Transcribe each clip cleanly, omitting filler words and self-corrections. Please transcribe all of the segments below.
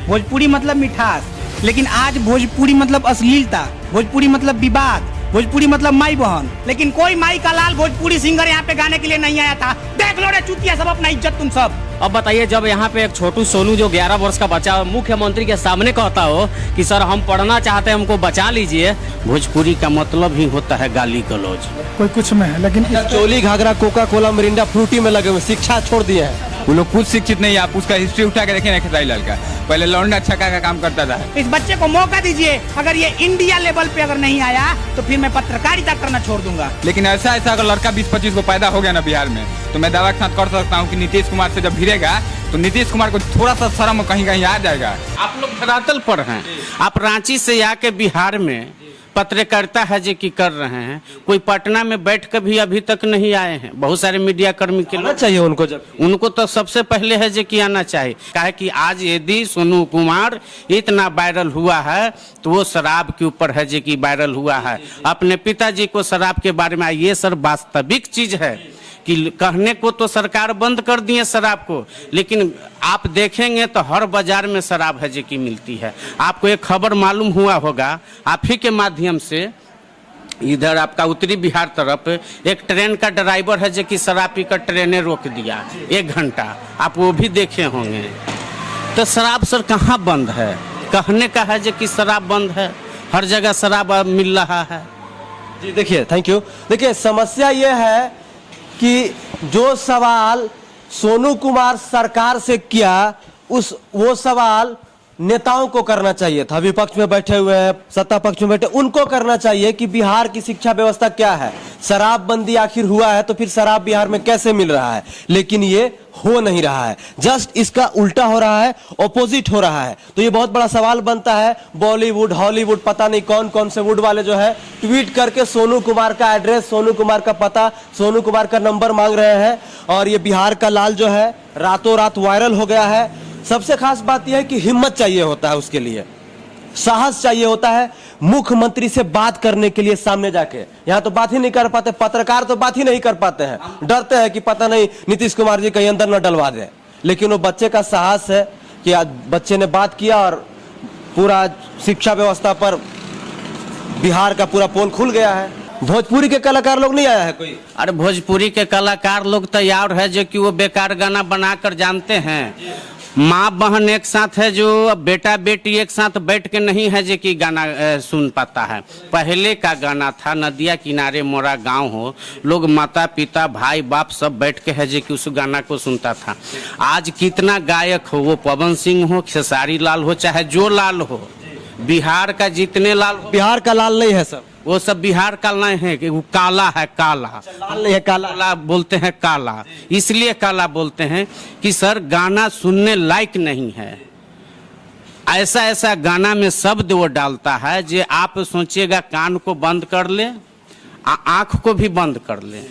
भोजपुरी मतलब मिठास, लेकिन आज भोजपुरी मतलब अश्लीलता, भोजपुरी मतलब विवाद, भोजपुरी मतलब माई बहन। लेकिन कोई माई का लाल भोजपुरी सिंगर यहाँ पे गाने के लिए नहीं आया था। देख लो रे चुतिया सब अपना इज्जत तुम सब। अब बताइए, जब यहाँ पे एक छोटू सोनू जो 11 वर्ष का बच्चा मुख्यमंत्री के सामने कहता हो कि सर हम पढ़ना चाहते हैं, हमको बचा लीजिए, भोजपुरी का मतलब ही होता है गाली गलौज। कोई कुछ में है, लेकिन चोली घाघरा कोका कोला मिरिंडा फ्रूटी में लगे हुए, शिक्षा छोड़ दिए हैं। वो लोग खुद शिक्षित नहीं है। आप उसका हिस्ट्री उठा के देखें ना, खेसारी लाल का पहले लौंडा छक्का का काम करता था। इस बच्चे को मौका दीजिए, अगर ये इंडिया लेवल पे अगर नहीं आया तो फिर मैं पत्रकारिता करना छोड़ दूंगा। लेकिन ऐसा अगर लड़का 20-25 को पैदा हो गया ना बिहार में, तो मैं दावा के साथ कर सकता हूँ कि नीतीश कुमार से जब भिड़ेगा तो नीतीश कुमार को थोड़ा सा शर्म कहीं कहीं आ जाएगा। आप लोग धरातल पर हैं, आप रांची से आके बिहार में पत्रकारिता है जो कि कर रहे हैं, कोई पटना में बैठ कर भी अभी तक नहीं आए हैं। बहुत सारे मीडिया कर्मी के आना चाहिए उनको, जब उनको तो सबसे पहले है जो कि आना चाहिए। काहे कि आज यदि सोनू कुमार इतना वायरल हुआ है तो वो शराब के ऊपर है जो कि वायरल हुआ है। अपने पिताजी को शराब के बारे में, ये सर वास्तविक चीज है कि कहने को तो सरकार बंद कर दिए शराब को, लेकिन आप देखेंगे तो हर बाजार में शराब है जो कि मिलती है। आपको एक खबर मालूम हुआ होगा, आप ही के माध्यम से, इधर आपका उत्तरी बिहार तरफ एक ट्रेन का ड्राइवर है जो कि शराब पीकर ट्रेनें रोक दिया 1 घंटा, आप वो भी देखे होंगे। तो शराब सर कहाँ बंद है? कहने का है जो कि शराब बंद है, हर जगह शराब मिल रहा है। जी देखिए, थैंक यू। देखिए, समस्या ये है कि जो सवाल सोनू कुमार सरकार से किया, वो सवाल नेताओं को करना चाहिए था। विपक्ष में बैठे हुए हैं, सत्ता पक्ष में बैठे, उनको करना चाहिए कि बिहार की शिक्षा व्यवस्था क्या है, शराबबंदी आखिर हुआ है तो फिर शराब बिहार में कैसे मिल रहा है। लेकिन ये हो नहीं रहा है, जस्ट इसका उल्टा हो रहा है, ऑपोजिट हो रहा है। तो ये बहुत बड़ा सवाल बनता है। बॉलीवुड, हॉलीवुड, पता नहीं कौन कौन से वुड वाले जो है ट्वीट करके सोनू कुमार का एड्रेस, सोनू कुमार का पता, सोनू कुमार का नंबर मांग रहे हैं, और ये बिहार का लाल जो है रातों रात वायरल हो गया है। सबसे खास बात यह है कि हिम्मत चाहिए होता है, उसके लिए साहस चाहिए होता है, मुख्यमंत्री से बात करने के लिए सामने जाके। यहाँ तो बात ही नहीं कर पाते, पत्रकार तो बात ही नहीं कर पाते हैं, डरते हैं कि पता नहीं नीतीश कुमार जी कहीं अंदर न डलवा दे। लेकिन वो बच्चे का साहस है कि आज बच्चे ने बात किया और पूरा शिक्षा व्यवस्था पर बिहार का पूरा पोल खुल गया है। भोजपुरी के कलाकार लोग नहीं आया है कोई? अरे भोजपुरी के कलाकार लोग तैयार है जो कि वो बेकार गाना बनाकर जानते हैं। माँ बहन एक साथ है, जो बेटा बेटी एक साथ बैठ के नहीं है जो कि गाना सुन पाता है। पहले का गाना था, नदिया किनारे मोरा गांव हो, लोग माता पिता भाई बाप सब बैठ के है जो कि उस गाना को सुनता था। आज कितना गायक हो, वो पवन सिंह हो, खेसारी लाल हो, चाहे जो लाल हो, बिहार का जितने लाल, बिहार का लाल नहीं है सब, वो सब बिहार का नहीं है कि वो काला है, काला लाल नहीं है, काला बोलते हैं। काला इसलिए काला बोलते हैं कि सर गाना सुनने लायक नहीं है। ऐसा ऐसा गाना में शब्द वो डालता है जो आप सोचिएगा कान को बंद कर ले, आंख को भी बंद कर ले,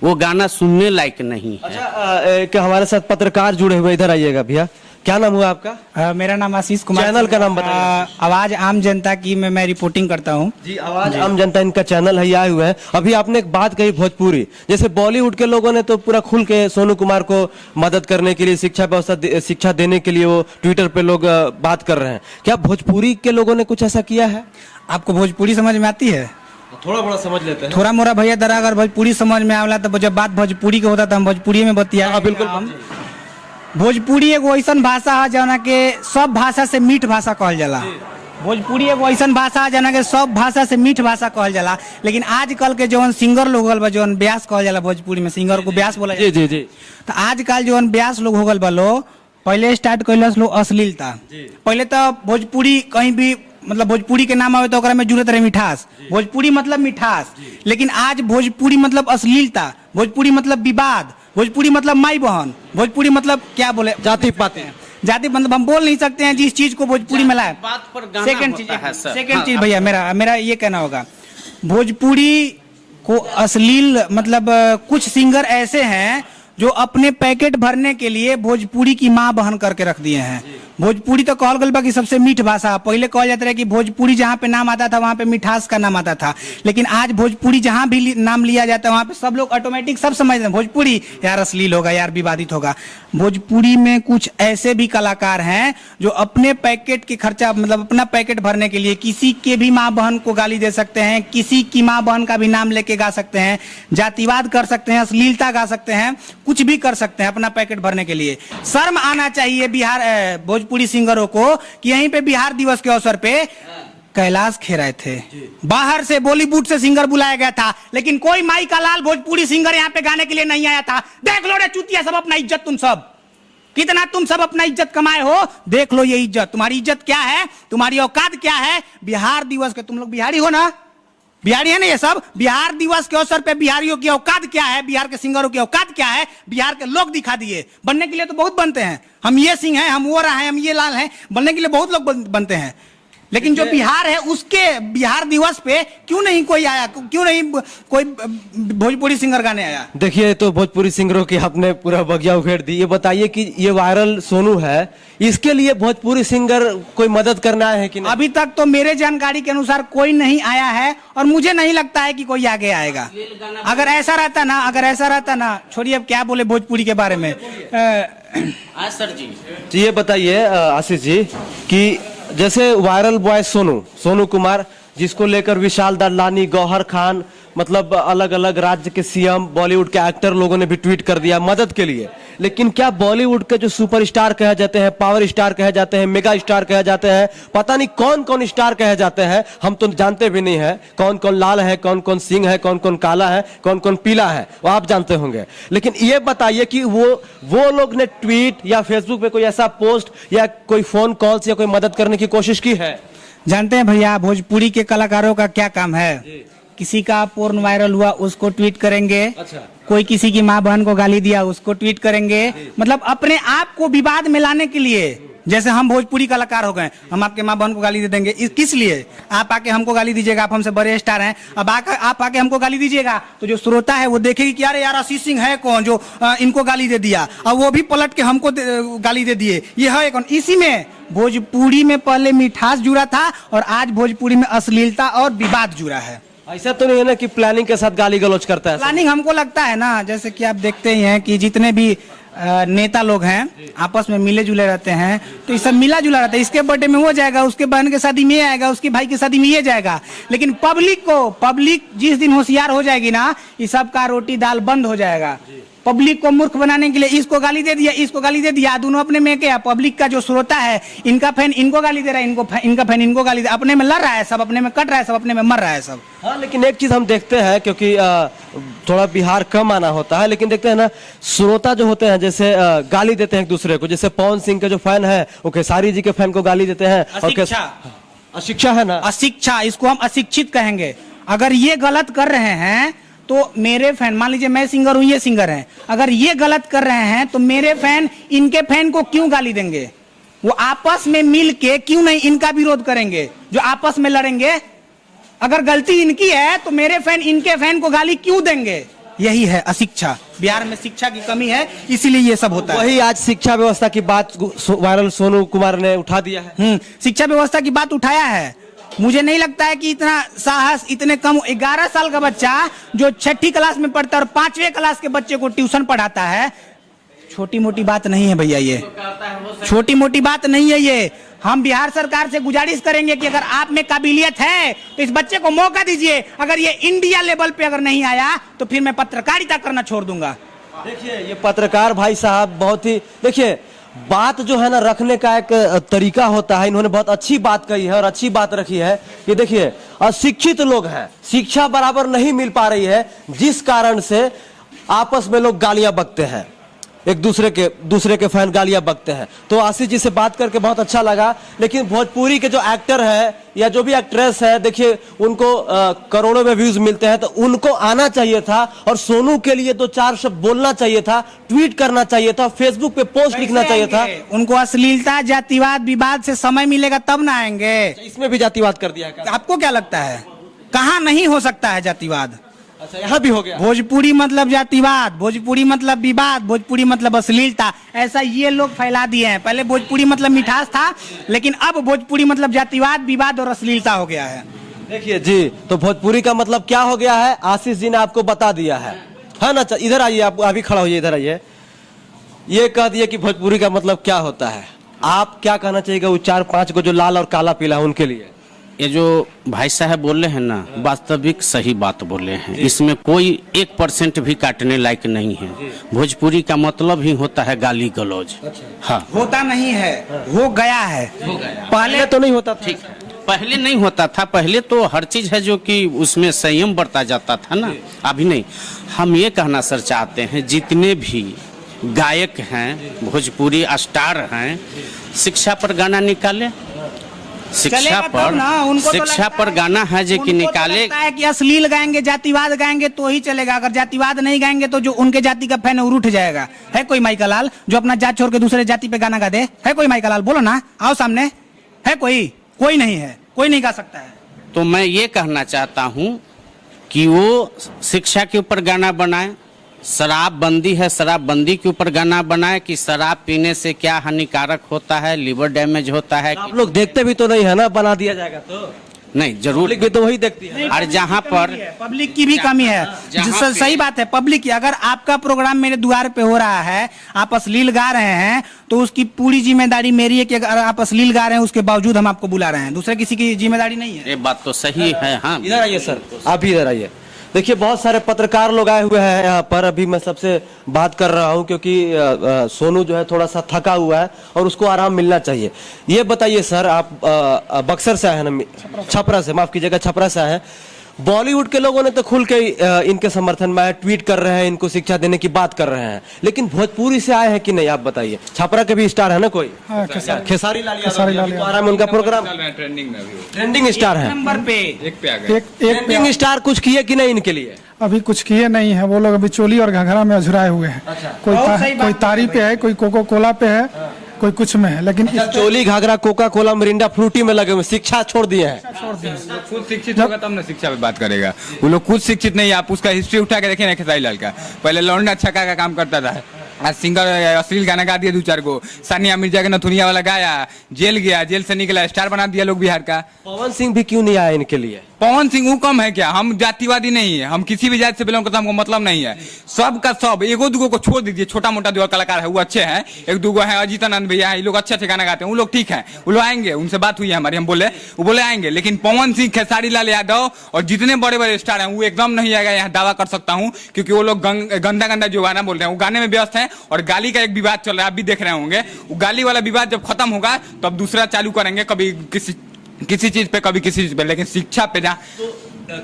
वो गाना सुनने लायक नहीं है। अच्छा, कि हमारे साथ पत्रकार जुड़े हुए, इधर आइएगा भैया। क्या नाम हुआ आपका? मेरा नाम आशीष कुमार। चैनल का नाम बताइए। आवाज आम जनता की मैं रिपोर्टिंग करता हूँ जी। आवाज आम जनता इनका चैनल है, आए हुए हैं। अभी आपने एक बात कही भोजपुरी, जैसे बॉलीवुड के लोगों ने तो पूरा खुल के सोनू कुमार को मदद करने के लिए, शिक्षा व्यवस्था, शिक्षा देने के लिए वो ट्विटर पे लोग बात कर रहे हैं। क्या भोजपुरी के लोगों ने कुछ ऐसा किया है? आपको भोजपुरी समझ में आती है? थोड़ा बड़ा समझ लेते हैं। थोड़ा मोरा भैया दरा, अगर भोजपुरी समझ में आवला तो जब बात भोजपुरी के होता तो हम भोजपुरी में बतिया। बिल्कुल। भोजपुरी एगो ऐसा भाषा है जना के सब भाषा से मीठ भाषा कहल जाला। भोजपुरी एगो ऐसा भाषा है जना के सब भाषा से मीठ भाषा कहल जाला। लेकिन आजकल के जौन सिंगर लोग होगल बा, जौन ब्यास कहल जाला, भोजपुरी में सिंगर को ब्यास बोला जी जी जी। तो आजकल जौन ब्यास लोग होगल बा लो, पहले स्टार्ट कैलस लोग अश्लीलता। पहले तो भोजपुरी कहीं भी मतलब भोजपुरी के नाम आवे तो ओकरा में जुड़त रहे मिठास, भोजपुरी मतलब मिठास। लेकिन आज भोजपुरी मतलब अश्लीलता, भोजपुरी मतलब विवाद, भोजपुरी मतलब माई बहन, भोजपुरी मतलब क्या बोले, जाति पाते हैं। जाति मतलब हम बोल नहीं सकते हैं जिस चीज को भोजपुरी में लाए। सेकंड चीज भैया मेरा ये कहना होगा, भोजपुरी को अश्लील मतलब कुछ सिंगर ऐसे हैं जो अपने पैकेट भरने के लिए भोजपुरी की माँ बहन करके रख दिए हैं। भोजपुरी तो कहल गल बा कि सबसे मीठ भाषा। पहले कहल जाता रहा कि भोजपुरी जहाँ पे नाम आता था वहाँ पे मिठास का नाम आता था, लेकिन आज भोजपुरी जहाँ भी नाम लिया जाता है वहाँ पे सब लोग ऑटोमेटिक सब समझते हैं भोजपुरी यार अश्लील होगा, यार विवादित होगा। भोजपुरी में कुछ ऐसे भी कलाकार हैं जो अपने पैकेट के खर्चा मतलब अपना पैकेट भरने के लिए किसी के भी माँ बहन को गाली दे सकते हैं, किसी की माँ बहन का भी नाम लेके गा सकते हैं, जातिवाद कर सकते हैं, अश्लीलता गा सकते हैं, कुछ भी कर सकते हैं अपना पैकेट भरने के लिए। शर्म आना चाहिए बिहार भोजपुरी सिंगरों को कि यहीं पे बिहार दिवस के अवसर पे कैलाश खेराए थे, बाहर से बॉलीवुड से सिंगर बुलाया गया था, लेकिन कोई माई का लाल भोजपुरी सिंगर यहाँ पे गाने के लिए नहीं आया था। देख लो रे चुतिया सब अपना इज्जत, तुम सब कितना तुम सब अपना इज्जत कमाए हो, देख लो ये इज्जत, तुम्हारी इज्जत क्या है, तुम्हारी औकात क्या है। बिहार दिवस के तुम लोग बिहारी हो ना, बिहारी है ना ये सब। बिहार दिवस के अवसर पे बिहारियों की औकात क्या है, बिहार के सिंगरों की औकात क्या है, बिहार के लोग दिखा दिए। बनने के लिए तो बहुत बनते हैं, हम ये सिंह हैं, हम वो रहा हैं, हम ये लाल हैं, बनने के लिए बहुत लोग बनते हैं, लेकिन जो बिहार है उसके बिहार दिवस पे क्यों नहीं कोई आया, क्यों नहीं कोई भोजपुरी सिंगर गाने आया। देखिए तो भोजपुरी सिंगरों की आपने पूरा बगिया उखेड़ दी। ये बताइए कि ये वायरल सोनू है, इसके लिए भोजपुरी सिंगर कोई मदद करना है कि नहीं? अभी तक तो मेरे जानकारी के अनुसार कोई नहीं आया है और मुझे नहीं लगता है कि कोई आगे आएगा। अगर ऐसा रहता ना, छोड़िए अब क्या बोले भोजपुरी के बारे में। सर जी तो ये बताइए आशीष जी कि जैसे वायरल बॉय सोनू कुमार, जिसको लेकर विशाल दलानी, गौहर खान, मतलब अलग अलग राज्य के सीएम, बॉलीवुड के एक्टर लोगों ने भी ट्वीट कर दिया मदद के लिए, लेकिन क्या बॉलीवुड के जो सुपरस्टार कहे जाते हैं, पावर स्टार कहे जाते हैं, मेगा स्टार कहे जाते हैं, पता नहीं कौन कौन स्टार कहे जाते हैं, हम तो जानते भी नहीं है कौन कौन लाल है, कौन कौन सिंह है, कौन कौन काला है, कौन कौन पीला है, वो आप जानते होंगे। लेकिन ये बताइए कि वो लोग ने ट्वीट या फेसबुक पे कोई ऐसा पोस्ट या कोई फोन कॉल्स या कोई मदद करने की कोशिश की है? जानते हैं भैया भोजपुरी के कलाकारों का क्या काम है, किसी का पोर्न वायरल हुआ उसको ट्वीट करेंगे, अच्छा। कोई किसी की माँ बहन को गाली दिया उसको ट्वीट करेंगे, मतलब अपने आप को विवाद में लाने के लिए। जैसे हम भोजपुरी कलाकार हो गए, हम आपके माँ बहन को गाली दे देंगे, किस लिए? आप आके हमको गाली दीजिएगा, आप हमसे बड़े स्टार हैं, अब आप आके हमको गाली दीजिएगा तो जो श्रोता है वो देखेगी कि यार आशीष सिंह है कौन जो इनको गाली दे दिया, अब वो भी पलट के हमको गाली दे दिए, ये है कौन? इसी में भोजपुरी में पहले मिठास जुड़ा था और आज भोजपुरी में अश्लीलता और विवाद जुड़ा है। ऐसा तो नहीं है ना कि प्लानिंग के साथ गाली गलौज करता है? प्लानिंग हमको लगता है ना, जैसे कि आप देखते ही हैं कि जितने भी नेता लोग हैं आपस में मिले जुले रहते हैं, तो ये सब मिला जुला रहता है। इसके बर्थडे में वो जाएगा, उसके बहन के शादी में ये आएगा, उसके भाई की शादी में ये जाएगा, लेकिन पब्लिक जिस दिन होशियार हो जाएगी ना, ये सब का रोटी दाल बंद हो जाएगा। पब्लिक को मूर्ख बनाने के लिए इसको गाली दे दिया, इसको गाली दे दिया, दोनों अपने में क्या, पब्लिक का जो श्रोता है, इनका फैन इनको गाली दे रहा है, इनका फैन इनको गाली दे, अपने में लड़ रहा है सब, अपने में कट रहा है सब, अपने में मर रहा है सब। हाँ, लेकिन एक चीज हम देखते हैं, क्योंकि थोड़ा बिहार कम आना होता है, लेकिन देखते हैं ना श्रोता जो होते हैं जैसे गाली देते हैं एक दूसरे को। जैसे पवन सिंह के जो फैन है वो खेसारी जी के फैन को गाली देते हैं। अशिक्षा है ना, अशिक्षा, इसको हम अशिक्षित कहेंगे। अगर ये गलत कर रहे हैं तो मेरे फैन, मान लीजिए मैं सिंगर हूं, ये सिंगर हैं, अगर ये गलत कर रहे हैं तो मेरे फैन इनके फैन को क्यों गाली देंगे? वो आपस में मिल के क्यों नहीं इनका विरोध करेंगे, जो आपस में लड़ेंगे? अगर गलती इनकी है तो मेरे फैन इनके फैन को गाली क्यों देंगे? यही है अशिक्षा। बिहार में शिक्षा की कमी है, इसीलिए ये सब होता है। वही आज शिक्षा व्यवस्था की बात वायरल सोनू कुमार ने उठा दिया है। शिक्षा व्यवस्था की बात उठाया है। मुझे नहीं लगता है कि इतना साहस, इतने कम 11 साल का बच्चा जो 6ठी क्लास में पढ़ता है और 5वें क्लास के बच्चे को ट्यूशन पढ़ाता है, छोटी मोटी बात नहीं है भैया, ये छोटी मोटी बात नहीं है। ये हम बिहार सरकार से गुजारिश करेंगे कि अगर आप में काबिलियत है तो इस बच्चे को मौका दीजिए। अगर ये इंडिया लेवल पे अगर नहीं आया तो फिर मैं पत्रकारिता करना छोड़ दूंगा। देखिए ये पत्रकार भाई साहब बहुत ही, देखिए बात जो है ना रखने का एक तरीका होता है। इन्होंने बहुत अच्छी बात कही है और अच्छी बात रखी है कि देखिए अशिक्षित लोग हैं, शिक्षा बराबर नहीं मिल पा रही है, जिस कारण से आपस में लोग गालियां बकते हैं, एक दूसरे के फैन गालियां बकते हैं। तो आशीष जी से बात करके बहुत अच्छा लगा। लेकिन भोजपुरी के जो एक्टर है या जो भी एक्ट्रेस है, देखिए उनको करोड़ों में व्यूज मिलते हैं, तो उनको आना चाहिए था और सोनू के लिए 2-4 शब्द बोलना चाहिए था, ट्वीट करना चाहिए था, फेसबुक पे पोस्ट लिखना चाहिए था। उनको अश्लीलता, जातिवाद, विवाद से समय मिलेगा तब ना आएंगे। इसमें भी जातिवाद कर दिया है। आपको क्या लगता है कहाँ नहीं हो सकता है जातिवाद? अच्छा, यहाँ भी हो गया। भोजपुरी मतलब जातिवाद, भोजपुरी मतलब विवाद, भोजपुरी मतलब अश्लीलता, ऐसा ये लोग फैला दिए हैं। पहले भोजपुरी मतलब मिठास था, लेकिन अब भोजपुरी मतलब जातिवाद, विवाद और अश्लीलता हो गया है। देखिए जी, तो भोजपुरी का मतलब क्या हो गया है, आशीष जी ने आपको बता दिया है ना। इधर आइए, आप अभी खड़ा होइए, इधर आइए। ये कह दिए कि भोजपुरी का मतलब क्या होता है। आप क्या कहना चाहिएगा वो 4-5 को जो लाल और काला पीला उनके लिए? ये जो भाई साहब बोले हैं ना, वास्तविक सही बात बोले हैं। इसमें कोई 1% भी काटने लायक नहीं है। भोजपुरी का मतलब ही होता है गाली गलौज। हाँ, होता नहीं है, हो गया है। पहले तो नहीं होता था। ठीक है, पहले नहीं होता था। पहले तो हर चीज है जो कि उसमें संयम बरता जाता था ना, अभी नहीं। हम ये कहना सर चाहते हैं, जितने भी गायक हैं, भोजपुरी स्टार हैं, शिक्षा पर गाना निकाले। शिक्षा पर गाना है जो कि निकाले। लगता है कि अश्लील गाएंगे, जातिवाद गाएंगे तो ही चलेगा। अगर जातिवाद नहीं गाएंगे तो जो उनके जाति का फैन है वो उठ जाएगा। है कोई माइका लाल जो अपना जात छोड़ के दूसरे जाति पे गाना गा दे? है कोई माइका लाल? बोलो ना, आओ सामने। है कोई? कोई नहीं है, कोई नहीं गा सकता है। तो मैं ये कहना चाहता हूँ कि वो शिक्षा के ऊपर गाना बनाए। शराब बंदी है, शराब बंदी के ऊपर गाना बनाए कि शराब पीने से क्या हानिकारक होता है, लिवर डैमेज होता है। आप लोग देखते भी तो नहीं है ना, बना दिया जाएगा तो नहीं, जरूर पब्लिक भी तो वही देखती है। और जहाँ पर पब्लिक की भी कमी है, सही बात है। पब्लिक की, अगर आपका प्रोग्राम मेरे द्वार पे हो रहा है, आप अश्लील गा रहे हैं, तो उसकी पूरी जिम्मेदारी मेरी है कि अगर आप अश्लील गा रहे हैं उसके बावजूद हम आपको बुला रहे हैं। दूसरे किसी की जिम्मेदारी नहीं है। ये बात तो सही है। हाँ, इधर आइए सर, आप भी इधर आइए। देखिए, बहुत सारे पत्रकार लोग आए हुए हैं यहाँ पर। अभी मैं सबसे बात कर रहा हूँ क्योंकि सोनू जो है थोड़ा सा थका हुआ है और उसको आराम मिलना चाहिए। ये बताइए सर, आप बक्सर से आए हैं ना? छपरा से, माफ कीजिएगा, छपरा से आए हैं। बॉलीवुड के लोगों ने तो खुल के इनके समर्थन में ट्वीट कर रहे हैं, इनको शिक्षा देने की बात कर रहे हैं, लेकिन भोजपुरी से आए हैं कि नहीं, आप बताइए। छपरा के भी स्टार है ना कोई? खेसारी लाल यादव आ रहा है, उनका प्रोग्राम ट्रेंडिंग में भी ट्रेंडिंग स्टार है। नंबर पे एक पे आ गए। ट्रेंडिंग स्टार कुछ किए कि नहीं इनके लिए? अभी कुछ किए नहीं है। वो लोग अभी चोली और घघरा में अझुराए हुए हैं। कोई तारी पे है, कोई कोको कोला पे है, कोई कुछ में है, लेकिन चोली घाघरा कोका कोला मिरिंडा फ्रूटी में लगे हुए, शिक्षा छोड़ दिए हैं। खुद शिक्षित होगा तब ना शिक्षा पे बात करेगा। वो लोग खुद शिक्षित नहीं है। आप उसका हिस्ट्री उठा के देखिए ना, खेसारी लाल का। पहले लौंडा छक्का का काम करता था, आज सिंगर अश्लील गाना गा दिया 2-4 को। सानिया मिर्जा के नथुनिया वाला गाया, जेल गया, जेल से निकला, स्टार बना दिया लोग बिहार का। पवन सिंह भी क्यों नहीं आया इनके लिए? पवन सिंह वो कम है क्या? हम जातिवादी नहीं है, हम किसी भी जाति से बिलोंग करते हैं, हमको मतलब नहीं है। सब का सब, एगो दूगो को छोड़ दीजिए, छोटा मोटा जो कलाकार है वो अच्छे हैं, एक दूगो है, अजीत आनंद भैया है, ये लोग अच्छे अच्छे गाना गाते हैं, वो लोग ठीक है, वो लोग आएंगे। उनसे बात हुई है हमारी, हम बोले, वो बोले आएंगे। लेकिन पवन सिंह, खेसारी लाल यादव और जितने बड़े बड़े स्टार हैं वो एकदम नहीं आएगा, यहाँ दावा कर सकता हूँ, क्योंकि वो लोग गंदा गंदा जो गाना बोल रहे हैं वो गाने में व्यस्त है। और गाली का एक विवाद चल रहा है, आप भी देख रहे होंगे। वो गाली वाला विवाद जब खत्म होगा तब दूसरा चालू करेंगे, कभी किसी चीज पे, कभी किसी चीज पे, लेकिन शिक्षा पे जहाँ।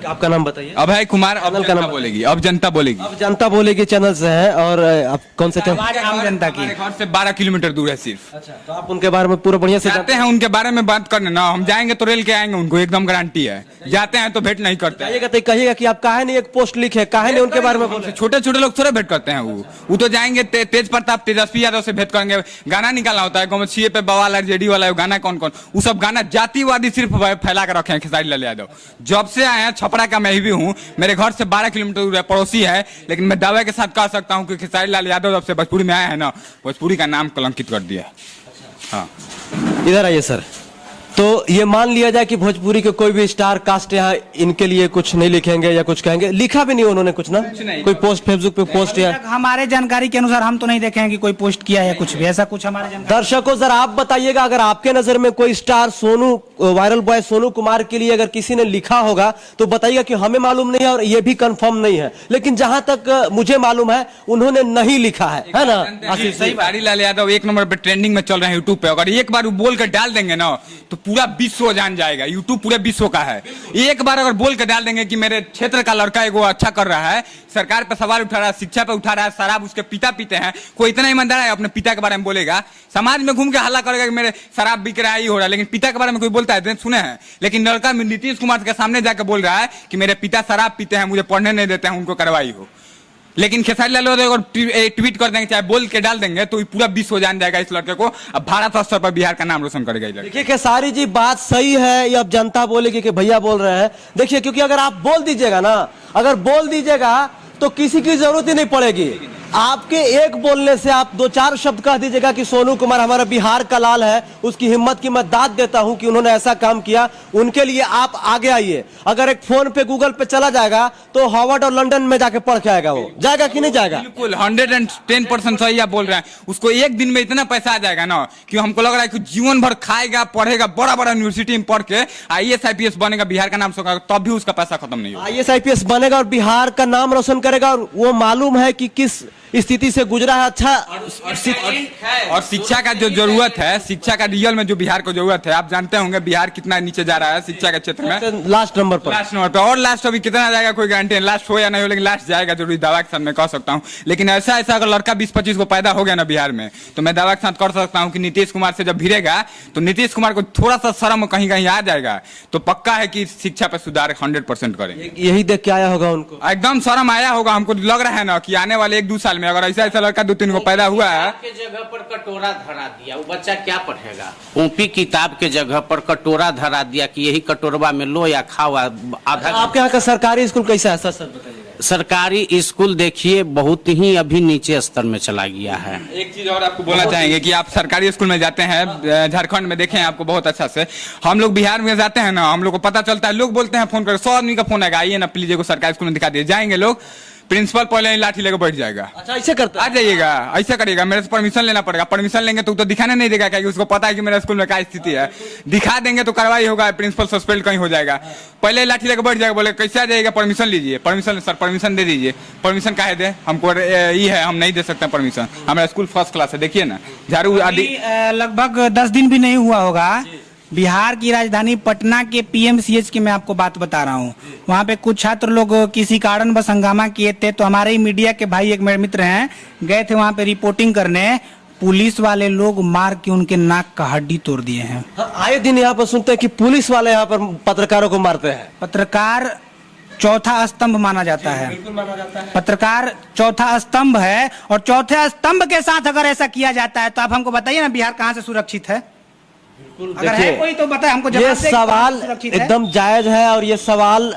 आपका नाम बताइए। अभय कुमार। अब जनता बोलेगी, अब जनता बोलेगी, अब जनता बोलेगी चैनल से है। और आप कौन से चैनल? आम जनता की। घर से 12 किलोमीटर दूर है सिर्फ। अच्छा, तो आप उनके बारे में पूरा बढ़िया से जाते हैं, उनके बारे में बात करने ना, हम जाएंगे तो रेल के आएंगे, उनको एकदम गारंटी है। जाते हैं तो भेंट नहीं करते। कहिएगा कि आप काहे नहीं एक पोस्ट लिखे, काहे नहीं उनके बारे में बोले? छोटे छोटे लोग थोड़े भेंट करते हैं। वो तो जाएंगे तेज प्रताप, तेजस्वी यादव से भेंट करेंगे। गाना निकालना होता है, गाँव सीए पे बवाल है, जेडी वाला गाना कौन कौन, वो सब गाना जातिवादी सिर्फ फैला कर रखे हैं खेसारी लाल यादव। जब से आए हैं, छपरा का मैं भी हूँ, मेरे घर से 12 किलोमीटर दूर है, पड़ोसी है, लेकिन मैं दावे के साथ कह सकता हूँ कि खेसारी लाल यादव जब से भोजपुरी में आया है ना, भोजपुरी का नाम कलंकित कर दिया। हाँ, इधर आइए सर। तो ये मान लिया जाए कि भोजपुरी के कोई भी स्टार कास्ट यहाँ इनके लिए कुछ नहीं लिखेंगे या कुछ कहेंगे? लिखा भी नहीं उन्होंने कुछ ना, कोई पोस्ट फेसबुक पे पोस्ट या हमारे जानकारी के अनुसार हम तो नहीं देखे हैं कि कोई पोस्ट किया है कुछ भी ऐसा कुछ हमारे जानकारी। दर्शकों जरा आप बताइएगा, अगर आपके नजर में कोई star Sonu, viral boy Sonu Kumar के लिए अगर किसी ने लिखा होगा तो बताइएगा कि हमें मालूम नहीं है और ये भी कंफर्म नहीं है। लेकिन जहां तक मुझे मालूम है उन्होंने नहीं लिखा है ना? खेसारी लाल यादव 1 नंबर पे ट्रेंडिंग में चल रहे हैं यूट्यूब पे। अगर एक बार वो बोल कर डाल देंगे ना तो पूरा विश्व जान जाएगा। यूट्यूब पूरे विश्व का है। एक बार अगर बोल के डाल देंगे कि मेरे क्षेत्र का लड़का एगो अच्छा कर रहा है, सरकार पे सवाल उठा रहा है, शिक्षा पे उठा रहा है, शराब उसके पिता पीते हैं, कोई इतना ईमानदार है अपने पिता के बारे में बोलेगा? समाज में घूम के हल्ला करेगा कि मेरे शराब बिक रहा है, ही हो रहा है, लेकिन पिता के बारे में कोई बोलता है? सुने हैं। लेकिन लड़का नीतीश कुमार के सामने जाकर बोल रहा है कि मेरे पिता शराब पीते हैं, मुझे पढ़ने नहीं देते हैं, उनको कार्रवाई हो। लेकिन खेसारी लाल यादव अगर ट्वीट कर देंगे चाहे बोल के डाल देंगे तो ये पूरा विश्व जान जाएगा इस लड़के को। अब भारत स्तर पर बिहार का नाम रोशन करेगा ये लड़का। देखिए खेसारी जी बात सही है, ये अब जनता बोलेगी कि भैया बोल रहे हैं। देखिए क्योंकि अगर आप बोल दीजिएगा ना, अगर बोल दीजिएगा तो किसी की जरूरत ही नहीं पड़ेगी। आपके एक बोलने से आप 2-4 शब्द कह दीजिएगा कि सोनू कुमार हमारा बिहार का लाल है, उसकी हिम्मत की मैं दाद देता हूं कि उन्होंने ऐसा काम किया, उनके लिए आप आगे आइए। अगर एक फोन पे गूगल पे चला जाएगा तो हार्वर्ड और लंदन में जाके पढ़ के आएगा, वो जाएगा कि नहीं जाएगा? बिल्कुल 110% सही आप बोल रहे हैं। उसको एक दिन में इतना पैसा आ जाएगा ना कि हमको लग रहा है कि जीवन भर खाएगा, पढ़ेगा, बड़ा बड़ा यूनिवर्सिटी में पढ़ के IAS IPS बनेगा, बिहार का नाम सोगा, तब भी उसका पैसा खत्म नहीं होगा। IAS IPS बनेगा और बिहार का नाम रोशन करेगा, और वो मालूम है कि किस स्थिति से गुजरा है। अच्छा और शिक्षा का जो जरूरत है, शिक्षा का रियल में जो बिहार को जरूरत है, आप जानते होंगे बिहार कितना नीचे जा रहा है शिक्षा के क्षेत्र में, लास्ट नंबर पर और लास्ट अभी कितना जाएगा कोई गारंटी नहीं, लास्ट हो या नहीं हो, लेकिन लास्ट जाएगा जरूरी, दावा के साथ मैं कह सकता हूं। लेकिन ऐसा अगर लड़का 20-25 को पैदा हो गया ना बिहार में, तो मैं दावा के साथ कर सकता हूं कि नीतीश कुमार से जब भिड़ेगा तो नीतीश कुमार को थोड़ा सा शर्म कहीं कहीं आ जाएगा, तो पक्का है कि शिक्षा पे सुधार 100% करेंगे। यही देख के आया होगा उनको, एकदम शर्म आया होगा। हमको लग रहा है ना कि आने वाले 1-2 साल में अगर ऐसा लड़का 2-3 को पैदा हुआ है, के जगह पर कटोरा धरा दिया, वो बच्चा क्या पढ़ेगा? कॉपी किताब के जगह पर कटोरा धरा दिया कि यही कटोरवा में लो या खाओ। आधा आपके यहाँ का सरकारी स्कूल कैसा है सर बताइएगा? सरकारी स्कूल देखिए बहुत ही अभी नीचे स्तर में चला गया है। एक चीज और आपको बोलना चाहेंगे कि आप सरकारी स्कूल में जाते हैं, झारखंड में देखे हैं आपको बहुत अच्छा से, हम लोग बिहार में जाते हैं ना, हम लोग को पता चलता है, लोग बोलते हैं फोन कर, 100 आदमी का फोन आएगा, आइए ना प्लीज को सरकारी स्कूल में दिखा दिए, जाएंगे लोग, प्रिंसिपल पहले लाठी लेकर बैठ जाएगा। अच्छा ऐसे करता आ जाइएगा, ऐसा करिएगा, मेरे से परमिशन लेना पड़ेगा, परमिशन लेंगे तो दिखाने नहीं देगा, क्योंकि उसको पता है कि मेरे स्कूल में क्या स्थिति है, दिखा देंगे तो कार्रवाई होगा, प्रिंसिपल सस्पेंड कहीं हो जाएगा। पहले लाठी लेकर बैठ जाएगा, बोले कैसे आ जाएगा, परमिशन लीजिए, परमिशन सर परमिशन दे दीजिए, परमिशन काहे दे, हमको ये है हम नहीं दे सकते परमिशन, हमारा स्कूल फर्स्ट क्लास है। देखिए ना झाड़ू आदि लगभग 10 दिन भी नहीं हुआ होगा, बिहार की राजधानी पटना के PMCH की मैं आपको बात बता रहा हूँ, वहाँ पे कुछ छात्र लोग किसी कारण बस हंगामा किए थे, तो हमारे ही मीडिया के भाई एक मेरे मित्र हैं, गए थे वहाँ पे रिपोर्टिंग करने, पुलिस वाले लोग मार के उनके नाक का हड्डी तोड़ दिए हैं। आए दिन यहाँ पर सुनते हैं कि पुलिस वाले यहाँ पर पत्रकारों को मारते हैं। पत्रकार चौथा स्तंभ माना जाता है, पत्रकार चौथा स्तंभ है, और चौथे स्तंभ के साथ अगर ऐसा किया जाता है तो आप हमको बताइए ना बिहार कहाँ से सुरक्षित है? अगर है कोई तो बताए हमको। ये सवाल एकदम जायज है, और ये सवाल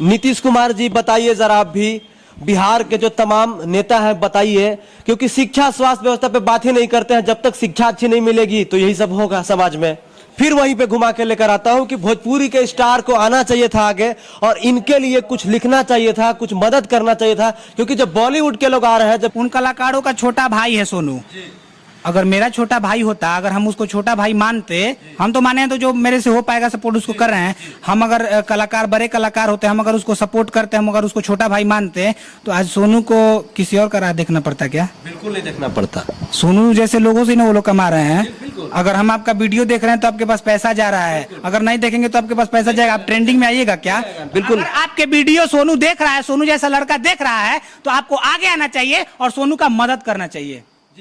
नीतीश कुमार जी बताइए जरा, आप भी बिहार के जो तमाम नेता हैं बताइए, क्योंकि शिक्षा स्वास्थ्य व्यवस्था पे बात ही नहीं करते हैं। जब तक शिक्षा अच्छी नहीं मिलेगी तो यही सब होगा समाज में। फिर वहीं पे घुमा के लेकर आता हूं कि भोजपुरी के स्टार को आना चाहिए था आगे, और इनके लिए कुछ लिखना चाहिए था, कुछ मदद करना चाहिए था, क्योंकि जब बॉलीवुड के लोग आ रहे हैं, जब उन कलाकारों का छोटा भाई है सोनू, अगर मेरा छोटा भाई होता, अगर हम उसको छोटा भाई मानते, हम तो माने हैं तो जो मेरे से हो पाएगा सपोर्ट उसको कर रहे हैं, हम अगर कलाकार बड़े कलाकार होते, हम अगर उसको सपोर्ट करते, हम अगर उसको छोटा भाई मानते, तो आज सोनू को किसी और का राह देखना पड़ता क्या? बिल्कुल नहीं देखना पड़ता। सोनू जैसे लोगों से ना वो लोग कमा रहे हैं। अगर हम आपका वीडियो देख रहे हैं तो आपके पास पैसा जा रहा है, अगर नहीं देखेंगे तो आपके पास पैसा जाएगा, आप ट्रेंडिंग में आइएगा क्या? बिल्कुल। अगर आपके वीडियो सोनू देख रहा है, सोनू जैसा लड़का देख रहा है, तो आपको आगे आना चाहिए और सोनू का मदद करना चाहिए।